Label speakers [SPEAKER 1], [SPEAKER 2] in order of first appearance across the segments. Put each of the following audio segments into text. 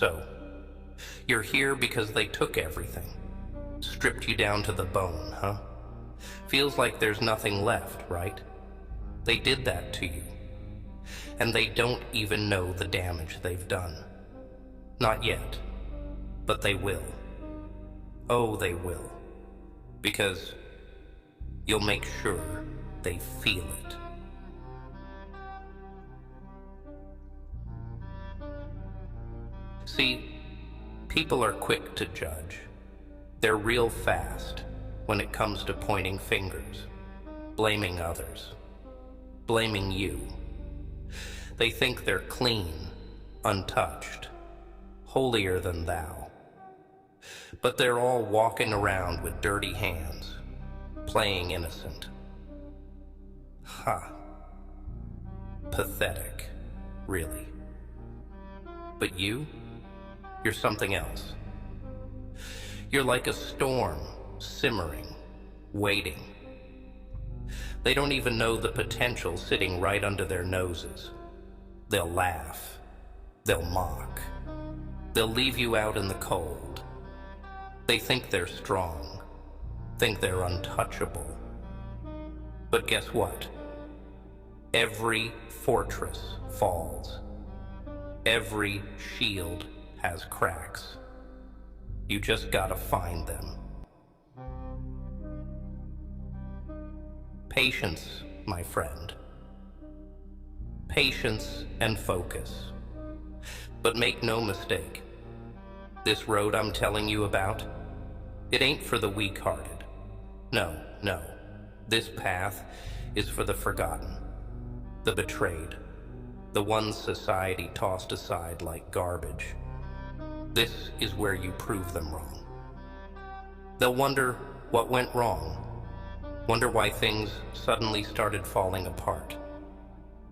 [SPEAKER 1] So, you're here because they took everything. Stripped you down to the bone, huh? Feels like there's nothing left, right? They did that to you. And they don't even know the damage they've done. Not yet. But they will. Oh, they will. Because you'll make sure they feel it. See, people are quick to judge. They're real fast when it comes to pointing fingers, blaming others, blaming you. They think they're clean, untouched, holier than thou. But they're all walking around with dirty hands, playing innocent. Ha. Pathetic, really. But you're something else. You're like a storm, simmering, waiting. They don't even know the potential sitting right under their noses. They'll laugh. They'll mock. They'll leave you out in the cold. They think they're strong, think they're untouchable. But guess what? Every fortress falls. Every shield has cracks. You just gotta find them. Patience, my friend. Patience and focus. But make no mistake, this road I'm telling you about, it ain't for the weak-hearted. No. This path is for the forgotten, the betrayed, the ones society tossed aside like garbage. This is where you prove them wrong. They'll wonder what went wrong, wonder why things suddenly started falling apart.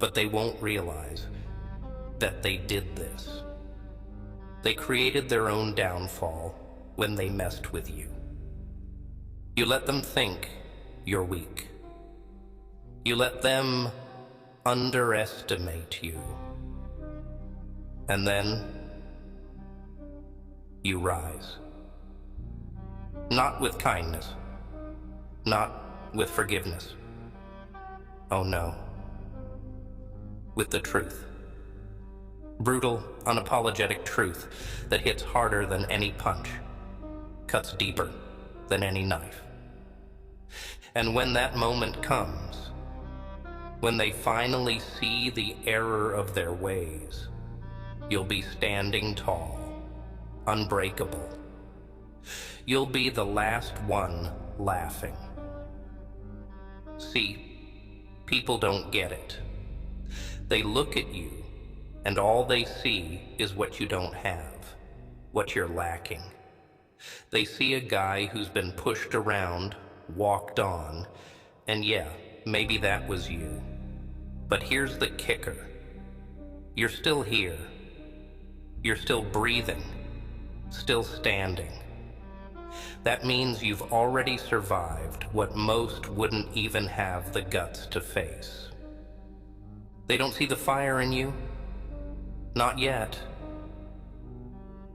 [SPEAKER 1] But they won't realize that they did this. They created their own downfall when they messed with you. You let them think you're weak. You let them underestimate you. And then you rise. Not with kindness. Not with forgiveness. Oh no. With the truth. Brutal, unapologetic truth that hits harder than any punch, cuts deeper than any knife. And when that moment comes, when they finally see the error of their ways, you'll be standing tall, unbreakable. You'll be the last one laughing. See, people don't get it. They look at you, and all they see is what you don't have, what you're lacking. They see a guy who's been pushed around, walked on, and yeah, maybe that was you. But here's the kicker. You're still here. You're still breathing, still standing. That means you've already survived what most wouldn't even have the guts to face. They don't see the fire in you? Not yet.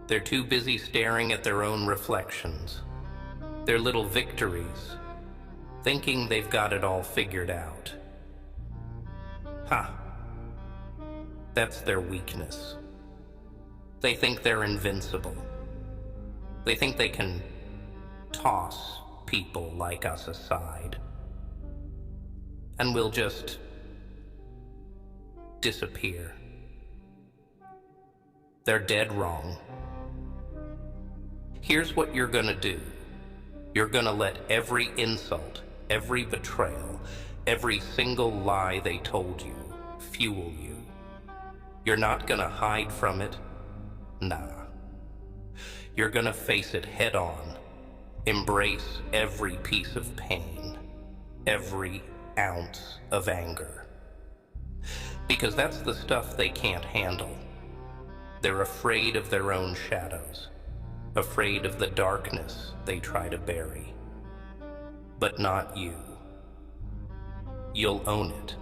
[SPEAKER 1] They're too busy staring at their own reflections, their little victories, thinking they've got it all figured out. Ha! That's their weakness. They think they're invincible. They think they can toss people like us aside, and we'll just disappear. They're dead wrong. Here's what you're gonna do. You're gonna let every insult, every betrayal, every single lie they told you fuel you. You're not gonna hide from it. Nah. You're gonna face it head on. Embrace every piece of pain, every ounce of anger. Because that's the stuff they can't handle. They're afraid of their own shadows, afraid of the darkness they try to bury. But not you. You'll own it.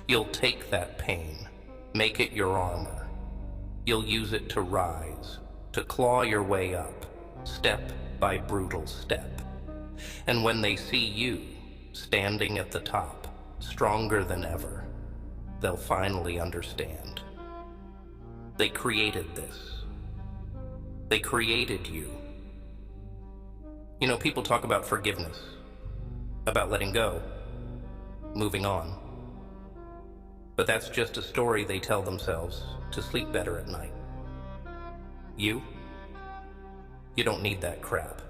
[SPEAKER 1] You'll take that pain, make it your armor, You'll use it to rise, to claw your way up, step by brutal step. And when they see you, standing at the top, stronger than ever, they'll finally understand. They created this. They created you. You know, people talk about forgiveness, about letting go, moving on. But that's just a story they tell themselves to sleep better at night. You don't need that crap.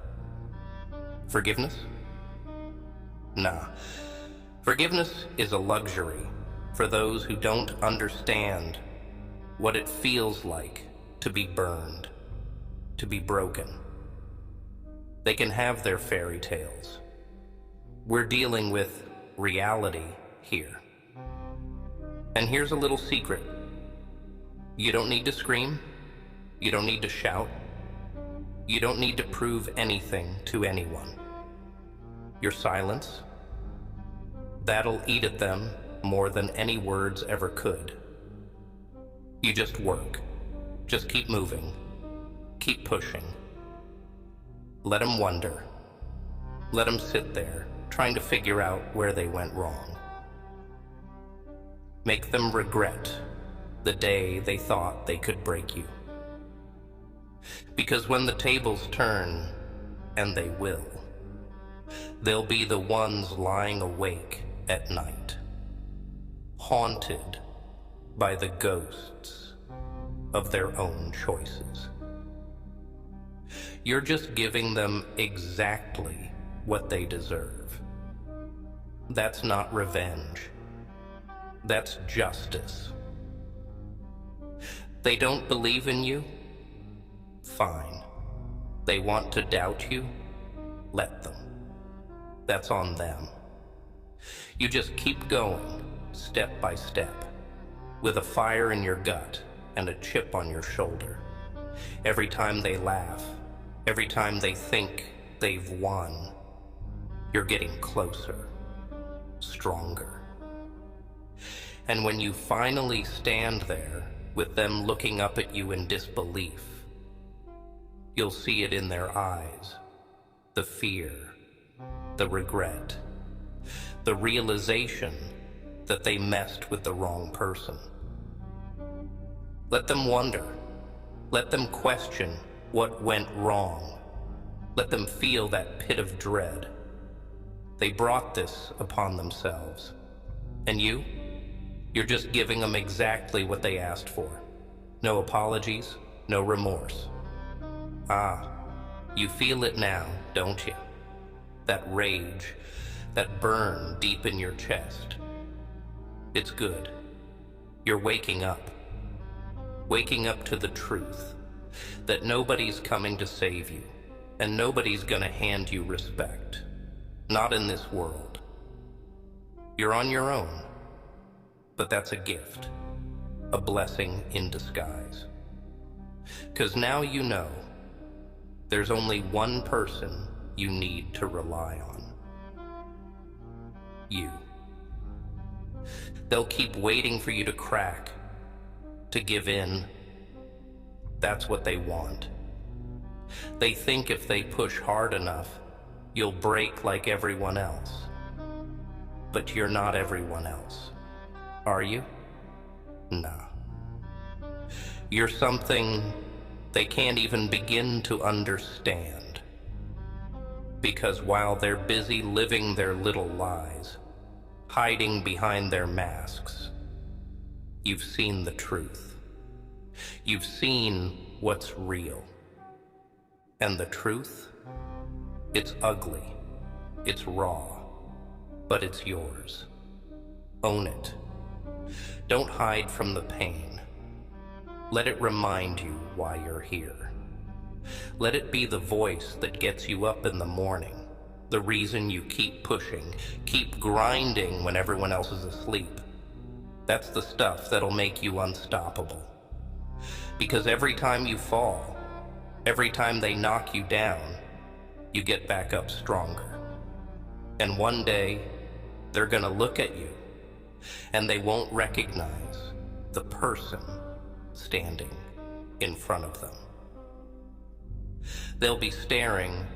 [SPEAKER 1] Forgiveness? Nah. Forgiveness is a luxury for those who don't understand what it feels like to be burned, to be broken. They can have their fairy tales. We're dealing with reality here. And here's a little secret. You don't need to scream. You don't need to shout. You don't need to prove anything to anyone. Your silence, that'll eat at them more than any words ever could. You just work. Just keep moving. Keep pushing. Let them wonder. Let them sit there, trying to figure out where they went wrong. Make them regret the day they thought they could break you. Because when the tables turn, and they will, they'll be the ones lying awake at night, haunted by the ghosts of their own choices. You're just giving them exactly what they deserve. That's not revenge. That's justice. They don't believe in you? Fine. They want to doubt you? Let them. That's on them. You just keep going, step by step, with a fire in your gut and a chip on your shoulder. Every time they laugh, every time they think they've won, you're getting closer, stronger. And when you finally stand there with them looking up at you in disbelief, you'll see it in their eyes, the fear, the regret, the realization that they messed with the wrong person. Let them wonder. Let them question what went wrong. Let them feel that pit of dread. They brought this upon themselves. And you're just giving them exactly what they asked for. No apologies, no remorse. Ah, you feel it now, don't you? That rage, that burn deep in your chest. It's good. You're waking up. Waking up to the truth that nobody's coming to save you, and nobody's gonna hand you respect. Not in this world. You're on your own, but that's a gift, a blessing in disguise. 'Cause now you know there's only one person you need to rely on. You. They'll keep waiting for you to crack, to give in. That's what they want. They think if they push hard enough, you'll break like everyone else. But you're not everyone else, are you? Nah. You're something they can't even begin to understand. Because while they're busy living their little lies, hiding behind their masks, you've seen the truth. You've seen what's real. And the truth? It's ugly. It's raw. But it's yours. Own it. Don't hide from the pain. Let it remind you why you're here. Let it be the voice that gets you up in the morning, the reason you keep pushing, keep grinding when everyone else is asleep. That's the stuff that'll make you unstoppable. Because every time you fall, every time they knock you down, you get back up stronger. And one day, they're gonna look at you, and they won't recognize the person standing in front of them. They'll be staring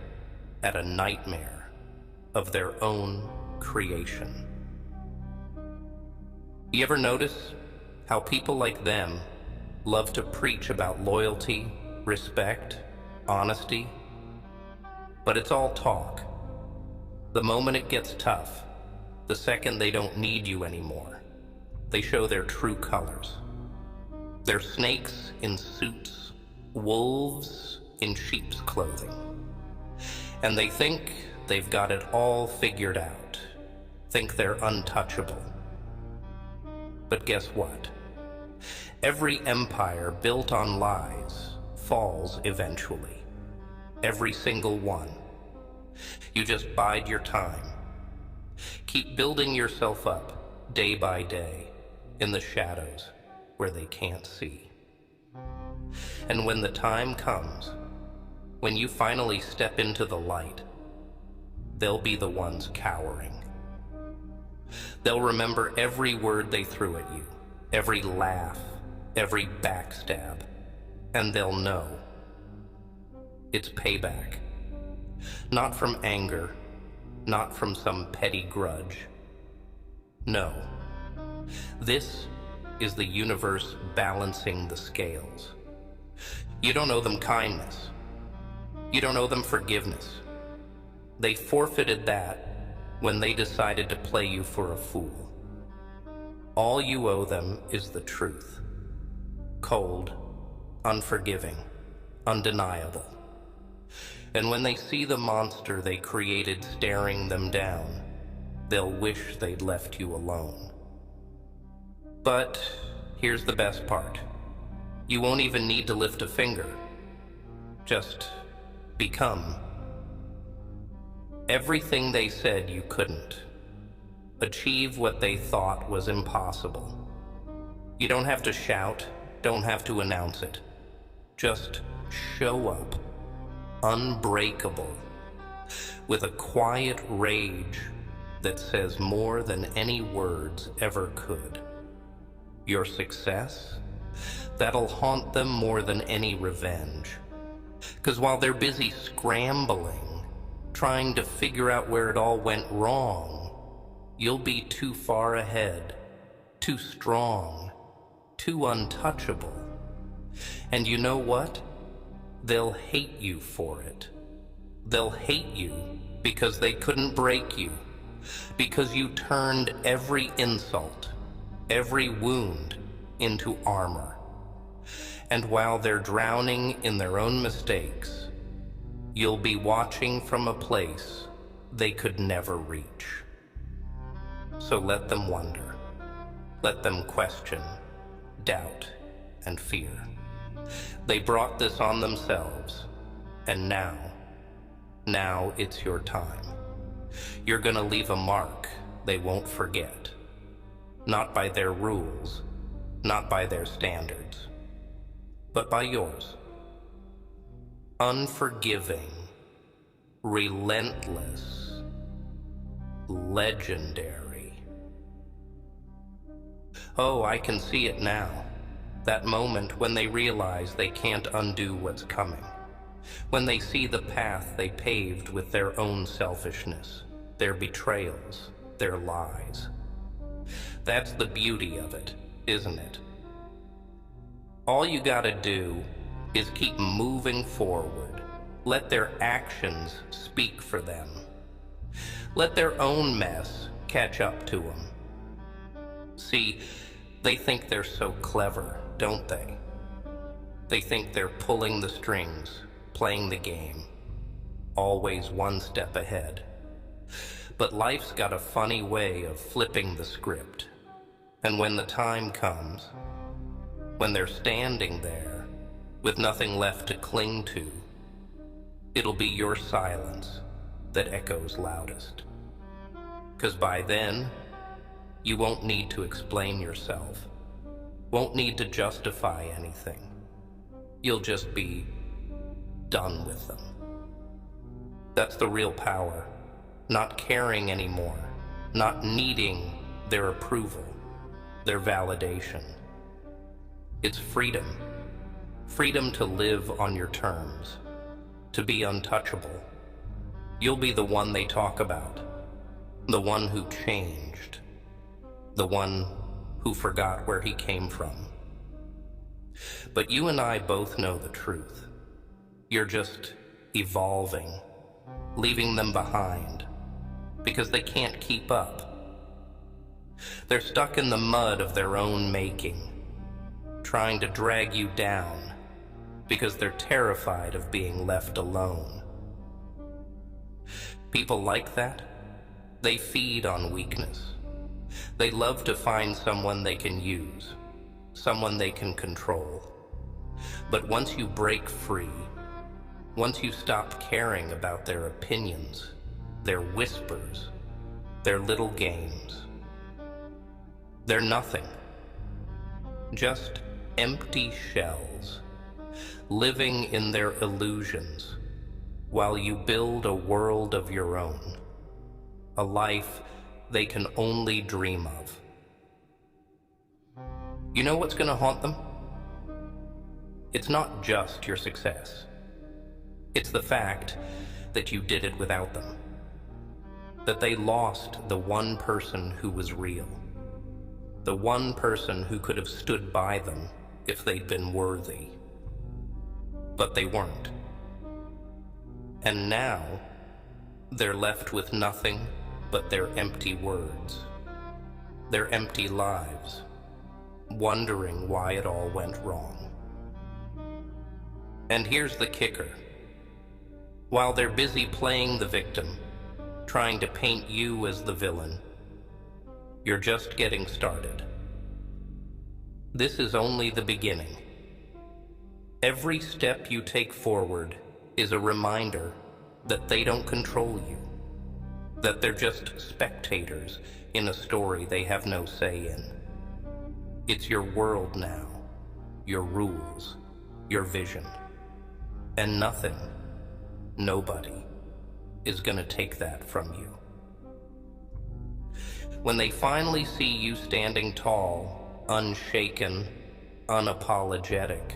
[SPEAKER 1] at a nightmare of their own creation. You ever notice how people like them love to preach about loyalty, respect, honesty? But it's all talk. The moment it gets tough, the second they don't need you anymore, they show their true colors. They're snakes in suits, wolves in sheep's clothing. And they think they've got it all figured out, think they're untouchable. But guess what? Every empire built on lies falls eventually. Every single one. You just bide your time. Keep building yourself up day by day in the shadows where they can't see. And when the time comes, when you finally step into the light, they'll be the ones cowering. They'll remember every word they threw at you, every laugh, every backstab, and they'll know it's payback. Not from anger, not from some petty grudge. No. This is the universe balancing the scales. You don't owe them kindness. You don't owe them forgiveness. They forfeited that when they decided to play you for a fool. All you owe them is the truth. Cold, unforgiving, undeniable. And when they see the monster they created staring them down, they'll wish they'd left you alone. But here's the best part. You won't even need to lift a finger. Just become everything they said you couldn't. Achieve what they thought was impossible. You don't have to shout, don't have to announce it. Just show up, unbreakable, with a quiet rage that says more than any words ever could. Your success, that'll haunt them more than any revenge. 'Cause while they're busy scrambling, trying to figure out where it all went wrong, you'll be too far ahead, too strong, too untouchable. And you know what? They'll hate you for it. They'll hate you because they couldn't break you, because you turned every insult, every wound into armor. And while they're drowning in their own mistakes, you'll be watching from a place they could never reach. So let them wonder. Let them question, doubt, and fear. They brought this on themselves, and now it's your time. You're gonna leave a mark they won't forget. Not by their rules, not by their standards, but by yours. Unforgiving, relentless, legendary. Oh, I can see it now. That moment when they realize they can't undo what's coming. When they see the path they paved with their own selfishness, their betrayals, their lies. That's the beauty of it, isn't it? All you gotta do is keep moving forward. Let their actions speak for them. Let their own mess catch up to them. See, they think they're so clever, don't they? They think they're pulling the strings, playing the game, always one step ahead. But life's got a funny way of flipping the script. And when the time comes, when they're standing there with nothing left to cling to, it'll be your silence that echoes loudest. 'Cause by then, you won't need to explain yourself, won't need to justify anything. You'll just be done with them. That's the real power, not caring anymore, not needing their approval, their validation. It's freedom, freedom to live on your terms, to be untouchable. You'll be the one they talk about, the one who changed, the one who forgot where he came from. But you and I both know the truth. You're just evolving, leaving them behind, because they can't keep up. They're stuck in the mud of their own making, trying to drag you down, because they're terrified of being left alone. People like that, they feed on weakness. They love to find someone they can use, someone they can control. But once you break free, once you stop caring about their opinions, their whispers, their little games, they're nothing. Just empty shells, living in their illusions, while you build a world of your own, a life they can only dream of. You know what's going to haunt them? It's not just your success. It's the fact that you did it without them. That they lost the one person who was real. The one person who could have stood by them if they'd been worthy. But they weren't. And now, they're left with nothing but their empty words, their empty lives, wondering why it all went wrong. And here's the kicker. While they're busy playing the victim, trying to paint you as the villain, you're just getting started. This is only the beginning. Every step you take forward is a reminder that they don't control you, that they're just spectators in a story they have no say in. It's your world now, your rules, your vision, and nothing, nobody, is gonna take that from you. When they finally see you standing tall, unshaken, unapologetic,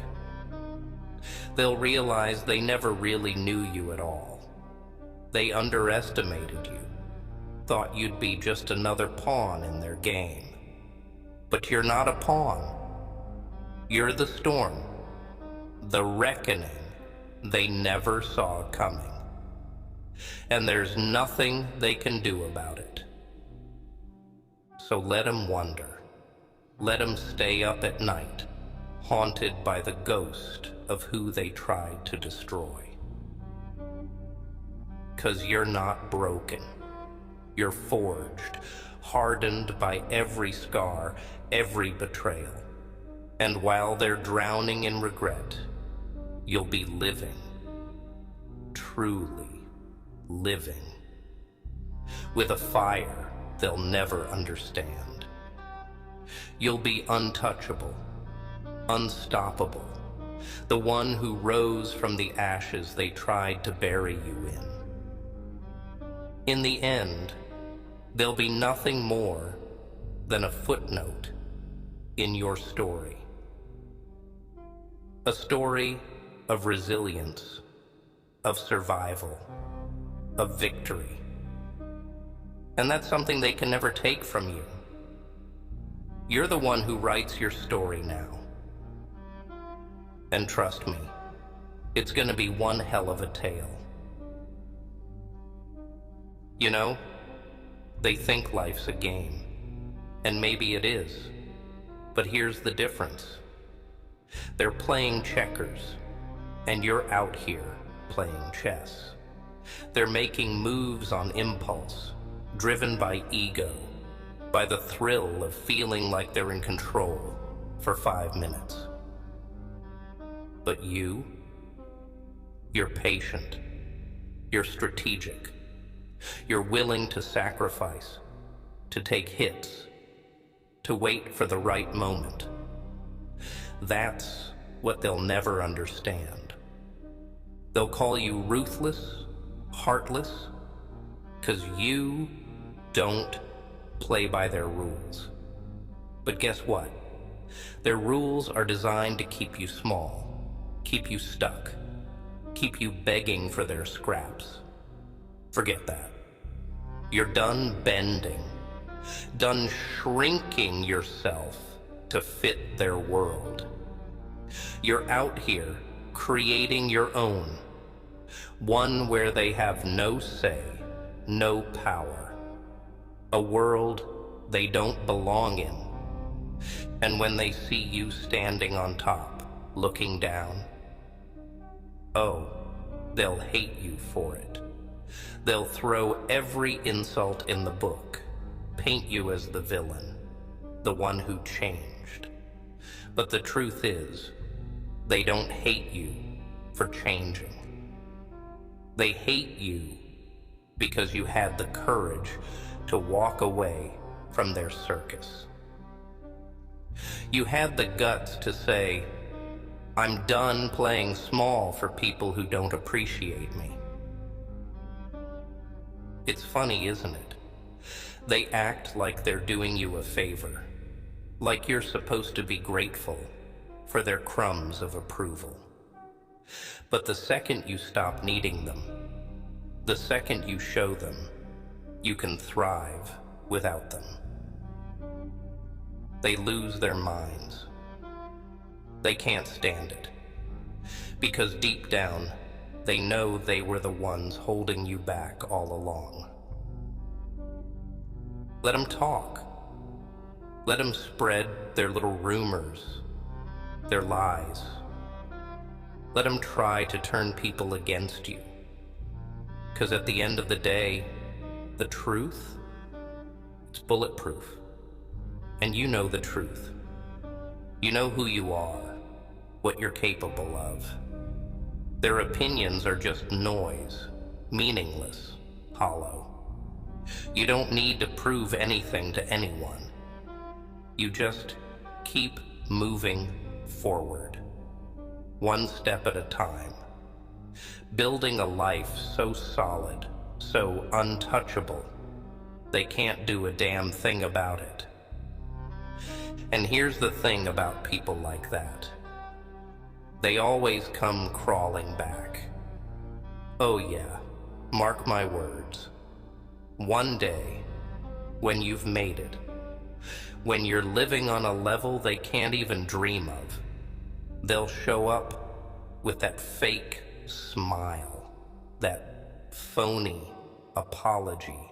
[SPEAKER 1] they'll realize they never really knew you at all. They underestimated you, thought you'd be just another pawn in their game. But you're not a pawn. You're the storm, the reckoning they never saw coming. And there's nothing they can do about it. So let them wonder. Let them stay up at night, haunted by the ghost of who they tried to destroy. 'Cause you're not broken. You're forged, hardened by every scar, every betrayal. And while they're drowning in regret, you'll be living, truly living, with a fire they'll never understand. You'll be untouchable, unstoppable, the one who rose from the ashes they tried to bury you in. In the end, there'll be nothing more than a footnote in your story. A story of resilience, of survival, of victory. And that's something they can never take from you. You're the one who writes your story now. And trust me, it's gonna be one hell of a tale. You know, they think life's a game, and maybe it is, but here's the difference. They're playing checkers, and you're out here playing chess. They're making moves on impulse, driven by ego, by the thrill of feeling like they're in control for 5 minutes. But you're patient, you're strategic, you're willing to sacrifice, to take hits, to wait for the right moment. That's what they'll never understand. They'll call you ruthless, heartless, 'cause you don't play by their rules. But guess what? Their rules are designed to keep you small, keep you stuck, keep you begging for their scraps. Forget that. You're done bending, done shrinking yourself to fit their world. You're out here creating your own, one where they have no say, no power, a world they don't belong in. And when they see you standing on top, looking down, oh, they'll hate you for it. They'll throw every insult in the book, paint you as the villain, the one who changed. But the truth is, they don't hate you for changing. They hate you because you had the courage to walk away from their circus. You had the guts to say, I'm done playing small for people who don't appreciate me. It's funny, isn't it? They act like they're doing you a favor, like you're supposed to be grateful for their crumbs of approval. But the second you stop needing them, the second you show them you can thrive without them, they lose their minds. They can't stand it, because deep down, they know they were the ones holding you back all along. Let them talk. Let them spread their little rumors, their lies. Let them try to turn people against you. Because at the end of the day, the truth, it's bulletproof. And you know the truth. You know who you are, what you're capable of. Their opinions are just noise, meaningless, hollow. You don't need to prove anything to anyone. You just keep moving forward, one step at a time, building a life so solid, so untouchable, they can't do a damn thing about it. And here's the thing about people like that. They always come crawling back. Oh yeah, mark my words. One day, when you've made it, when you're living on a level they can't even dream of, they'll show up with that fake smile, that phony apology,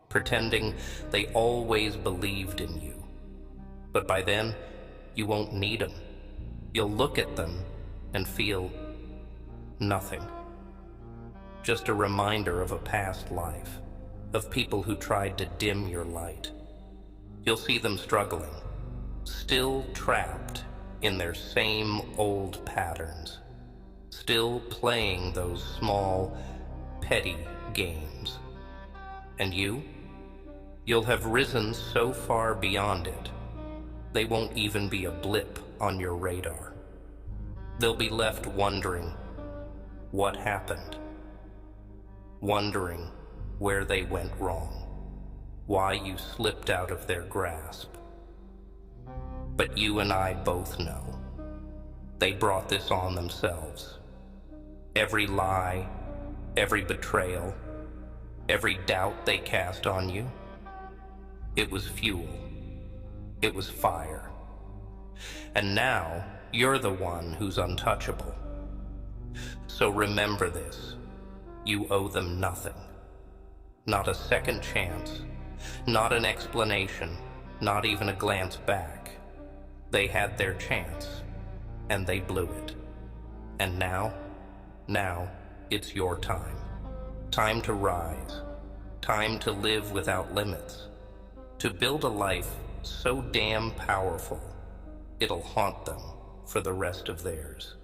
[SPEAKER 1] pretending they always believed in you. But by then, you won't need them. You'll look at them and feel nothing. Just a reminder of a past life, of people who tried to dim your light. You'll see them struggling, still trapped in their same old patterns, still playing those small, petty games. And you'll have risen so far beyond it, they won't even be a blip on your radar. They'll be left wondering what happened, wondering where they went wrong, why you slipped out of their grasp. But you and I both know they brought this on themselves. Every lie, every betrayal, every doubt they cast on you, it was fuel. It was fire. And now you're the one who's untouchable. So remember this. You owe them nothing. Not a second chance. Not an explanation. Not even a glance back. They had their chance, and they blew it. And now it's your time. Time to rise. Time to live without limits. To build a life so damn powerful, it'll haunt them for the rest of theirs.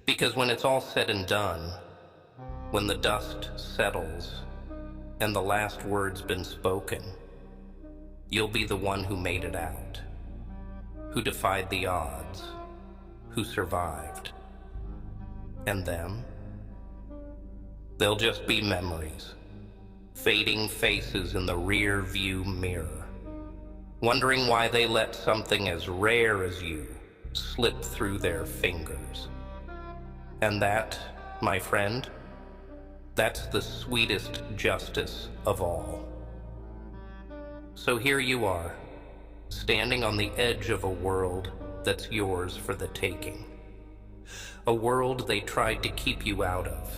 [SPEAKER 1] Because when it's all said and done, when the dust settles and the last word's been spoken, you'll be the one who made it out, who defied the odds, who survived. And them? They'll just be memories, fading faces in the rear view mirror, wondering why they let something as rare as you slip through their fingers. And that, my friend, that's the sweetest justice of all. So here you are, standing on the edge of a world that's yours for the taking. A world they tried to keep you out of,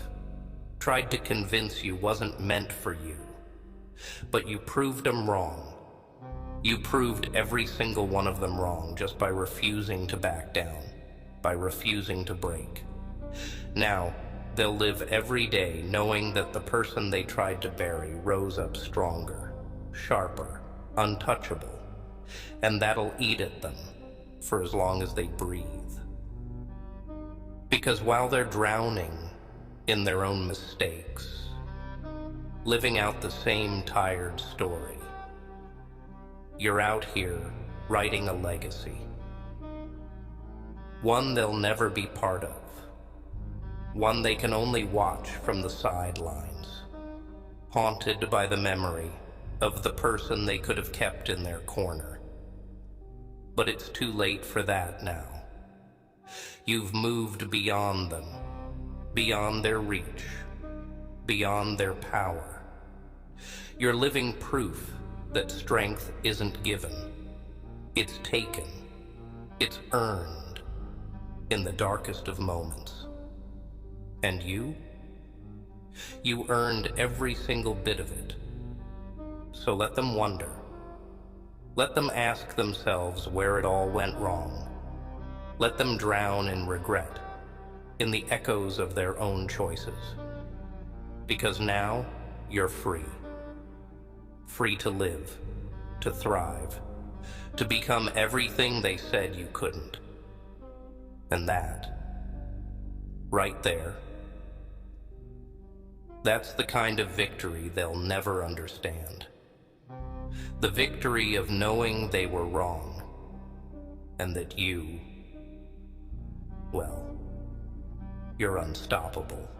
[SPEAKER 1] tried to convince you wasn't meant for you. But you proved them wrong. You proved every single one of them wrong just by refusing to back down, by refusing to break. Now, they'll live every day knowing that the person they tried to bury rose up stronger, sharper, untouchable, and that'll eat at them for as long as they breathe. Because while they're drowning in their own mistakes, living out the same tired story, you're out here writing a legacy. One they'll never be part of. One they can only watch from the sidelines, haunted by the memory of the person they could have kept in their corner. But it's too late for that now. You've moved beyond them, beyond their reach, beyond their power. You're living proof that strength isn't given. It's taken. It's earned in the darkest of moments. And you? You earned every single bit of it. So let them wonder. Let them ask themselves where it all went wrong. Let them drown in regret, in the echoes of their own choices. Because now you're free. Free to live, to thrive, to become everything they said you couldn't. And that, right there, that's the kind of victory they'll never understand. The victory of knowing they were wrong, and that you, well, you're unstoppable.